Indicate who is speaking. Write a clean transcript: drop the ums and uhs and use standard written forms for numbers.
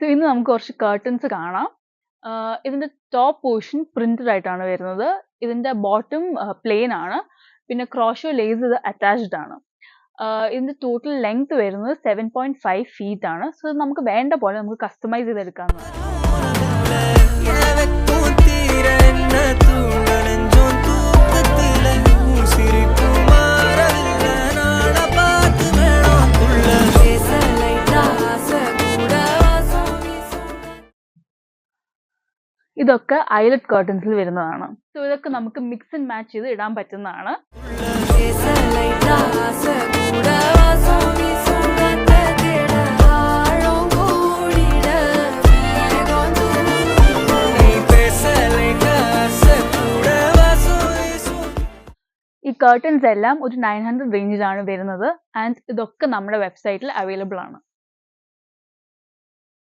Speaker 1: So ഇന്ന് നമുക്ക് കുറച്ച് കർട്ടൻസ് കാണാം. ഇതിന്റെ ടോപ്പ് പോർഷൻ പ്രിന്റഡ് ആയിട്ടാണ് വരുന്നത്. ഇതിന്റെ ബോട്ടം പ്ലെയിൻ ആണ്. പിന്നെ ക്രോഷോ ലേസ് ഇത് അറ്റാച്ച്ഡ് ആണ്. ഇതിന്റെ ടോട്ടൽ ലെങ്ത് വരുന്നത് 7.5 feet ആണ്. സോ നമുക്ക് വേണ്ട പോലെ നമുക്ക് കസ്റ്റമൈസ് ചെയ്തെടുക്കാവുന്നതാണ്. ഇതൊക്കെ ഐലറ്റ് കർട്ടൻസിൽ വരുന്നതാണ്. സോ ഇതൊക്കെ നമുക്ക് മിക്സ് ആൻഡ് മാച്ച് ചെയ്ത് ഇടാൻ പറ്റുന്നതാണ്. ഈ കർട്ടൻസ് എല്ലാം ഒരു 900 റേഞ്ചിലാണ് വരുന്നത്. ആൻഡ് ഇതൊക്കെ നമ്മുടെ വെബ്സൈറ്റിൽ അവൈലബിൾ ആണ്.